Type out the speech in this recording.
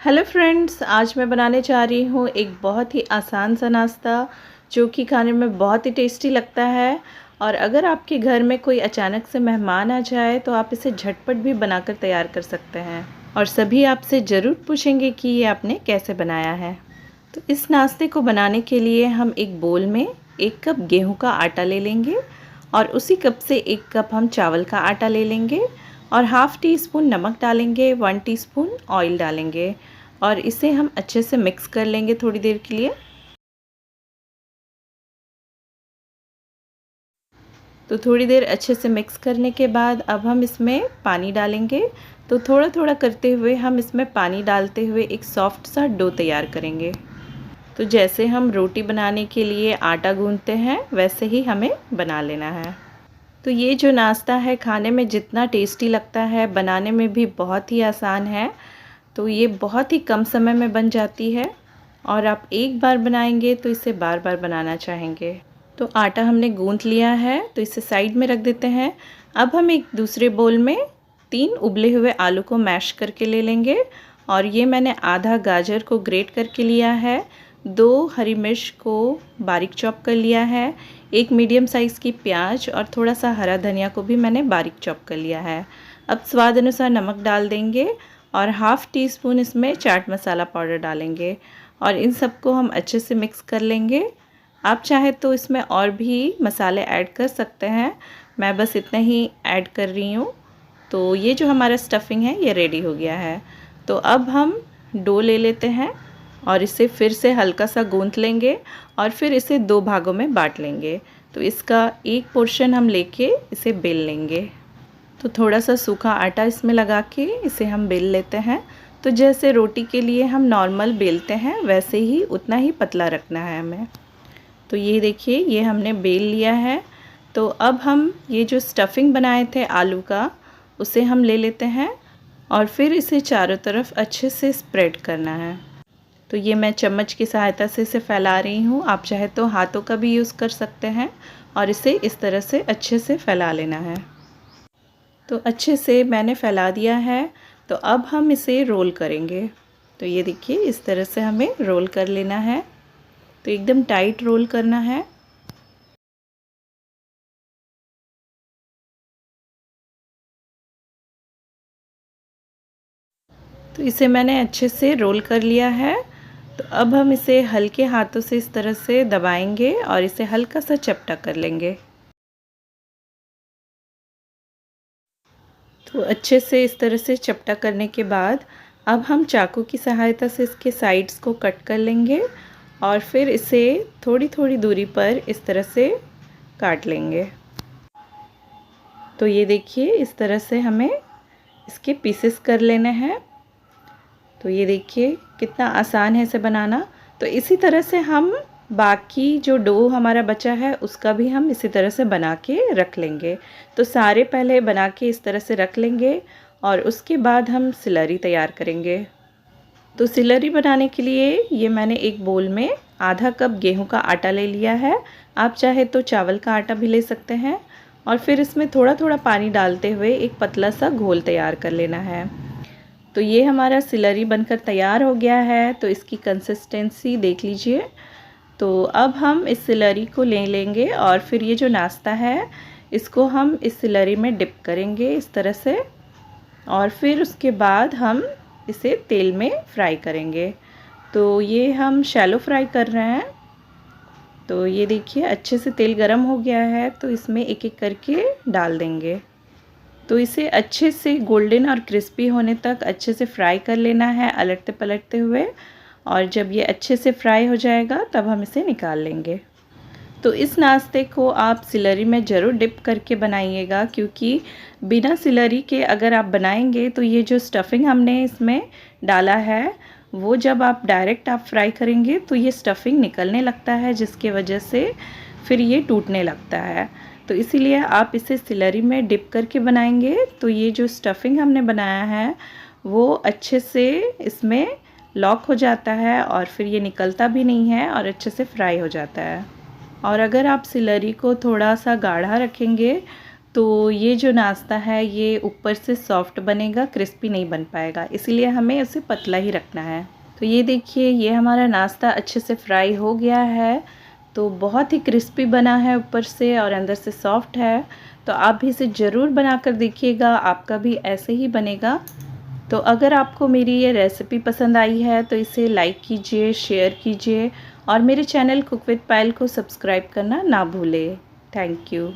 Hello friends, आज मैं बनाने जा रही हूँ एक बहुत ही आसान सा नाश्ता जो कि खाने में बहुत ही टेस्टी लगता है। और अगर आपके घर में कोई अचानक से मेहमान आ जाए तो आप इसे झटपट भी बनाकर तैयार कर सकते हैं और सभी आपसे ज़रूर पूछेंगे कि ये आपने कैसे बनाया है। तो इस नाश्ते को बनाने के लिए हम एक बोल में 1 कप गेहूँ का आटा ले लेंगे और उसी कप से 1 कप हम चावल का आटा ले लेंगे और हाफ़ टी स्पून नमक डालेंगे, 1 टीस्पून ऑयल डालेंगे और इसे हम अच्छे से मिक्स कर लेंगे थोड़ी देर के लिए। तो थोड़ी देर अच्छे से मिक्स करने के बाद अब हम इसमें पानी डालेंगे। तो थोड़ा थोड़ा करते हुए हम इसमें पानी डालते हुए एक सॉफ्ट सा डो तैयार करेंगे। तो जैसे हम रोटी बनाने के लिए आटा गूंथते हैं वैसे ही हमें बना लेना है। तो ये जो नाश्ता है खाने में जितना टेस्टी लगता है, बनाने में भी बहुत ही आसान है। तो ये बहुत ही कम समय में बन जाती है और आप एक बार बनाएंगे तो इसे बार बार बनाना चाहेंगे। तो आटा हमने गूंथ लिया है तो इसे साइड में रख देते हैं। अब हम एक दूसरे बोल में 3 उबले हुए आलू को मैश करके ले लेंगे और ये मैंने आधा गाजर को ग्रेट करके लिया है, 2 हरी मिर्च को बारीक चॉप कर लिया है, 1 मीडियम साइज़ की प्याज और थोड़ा सा हरा धनिया को भी मैंने बारीक चॉप कर लिया है। अब स्वाद अनुसार नमक डाल देंगे और हाफ़ टी स्पून इसमें चाट मसाला पाउडर डालेंगे और इन सबको हम अच्छे से मिक्स कर लेंगे। आप चाहे तो इसमें और भी मसाले ऐड कर सकते हैं, मैं बस इतना ही ऐड कर रही हूँ। तो ये जो हमारा स्टफिंग है ये रेडी हो गया है। तो अब हम डो ले लेते हैं और इसे फिर से हल्का सा गूंथ लेंगे और फिर इसे 2 भागों में बांट लेंगे। तो इसका एक पोर्शन हम लेके इसे बेल लेंगे। तो थोड़ा सा सूखा आटा इसमें लगा के इसे हम बेल लेते हैं। तो जैसे रोटी के लिए हम नॉर्मल बेलते हैं वैसे ही उतना ही पतला रखना है हमें। तो ये देखिए ये हमने बेल लिया है। तो अब हम ये जो स्टफिंग बनाए थे आलू का उसे हम ले लेते हैं और फिर इसे चारों तरफ अच्छे से स्प्रेड करना है। तो ये मैं चम्मच की सहायता से इसे फैला रही हूँ, आप चाहे तो हाथों का भी यूज़ कर सकते हैं और इसे इस तरह से अच्छे से फैला लेना है। तो अच्छे से मैंने फैला दिया है। तो अब हम इसे रोल करेंगे। तो ये देखिए इस तरह से हमें रोल कर लेना है। तो एकदम टाइट रोल करना है। तो इसे मैंने अच्छे से रोल कर लिया है। तो अब हम इसे हल्के हाथों से इस तरह से दबाएंगे और इसे हल्का सा चपटा कर लेंगे। तो अच्छे से इस तरह से चपटा करने के बाद अब हम चाकू की सहायता से इसके साइड्स को कट कर लेंगे और फिर इसे थोड़ी थोड़ी दूरी पर इस तरह से काट लेंगे। तो ये देखिए इस तरह से हमें इसके पीसेस कर लेने हैं। तो ये देखिए कितना आसान है इसे बनाना। तो इसी तरह से हम बाकी जो डो हमारा बचा है उसका भी हम इसी तरह से बना के रख लेंगे। तो सारे पहले बना के इस तरह से रख लेंगे और उसके बाद हम सिलरी तैयार करेंगे। तो सिलरी बनाने के लिए ये मैंने एक बोल में आधा कप गेहूं का आटा ले लिया है, आप चाहे तो चावल का आटा भी ले सकते हैं और फिर इसमें थोड़ा थोड़ा पानी डालते हुए एक पतला सा घोल तैयार कर लेना है। तो ये हमारा सिलरी बनकर तैयार हो गया है। तो इसकी कंसिस्टेंसी देख लीजिए। तो अब हम इस सिलरी को ले लेंगे और फिर ये जो नाश्ता है इसको हम इस सिलरी में डिप करेंगे इस तरह से और फिर उसके बाद हम इसे तेल में फ्राई करेंगे। तो ये हम शैलो फ्राई कर रहे हैं। तो ये देखिए अच्छे से तेल गरम हो गया है तो इसमें एक एक करके डाल देंगे। तो इसे अच्छे से गोल्डन और क्रिस्पी होने तक अच्छे से फ्राई कर लेना है अलटते पलटते हुए और जब ये अच्छे से फ्राई हो जाएगा तब हम इसे निकाल लेंगे। तो इस नाश्ते को आप सिलरी में ज़रूर डिप करके बनाइएगा क्योंकि बिना सिलरी के अगर आप बनाएंगे तो ये जो स्टफिंग हमने इसमें डाला है वो जब आप डायरेक्ट फ्राई करेंगे तो ये स्टफिंग निकलने लगता है जिसकी वजह से फिर ये टूटने लगता है। तो इसीलिए आप इसे सिलरी में डिप करके बनाएंगे तो ये जो स्टफिंग हमने बनाया है वो अच्छे से इसमें लॉक हो जाता है और फिर ये निकलता भी नहीं है और अच्छे से फ्राई हो जाता है। और अगर आप सिलरी को थोड़ा सा गाढ़ा रखेंगे तो ये जो नाश्ता है ये ऊपर से सॉफ्ट बनेगा, क्रिस्पी नहीं बन पाएगा, इसीलिए हमें उसे पतला ही रखना है। तो ये देखिए ये हमारा नाश्ता अच्छे से फ्राई हो गया है, तो बहुत ही क्रिस्पी बना है ऊपर से और अंदर से सॉफ्ट है। तो आप भी इसे ज़रूर बनाकर देखिएगा, आपका भी ऐसे ही बनेगा। तो अगर आपको मेरी ये रेसिपी पसंद आई है तो इसे लाइक कीजिए, शेयर कीजिए और मेरे चैनल कुक विद पायल को सब्सक्राइब करना ना भूलें। Thank you.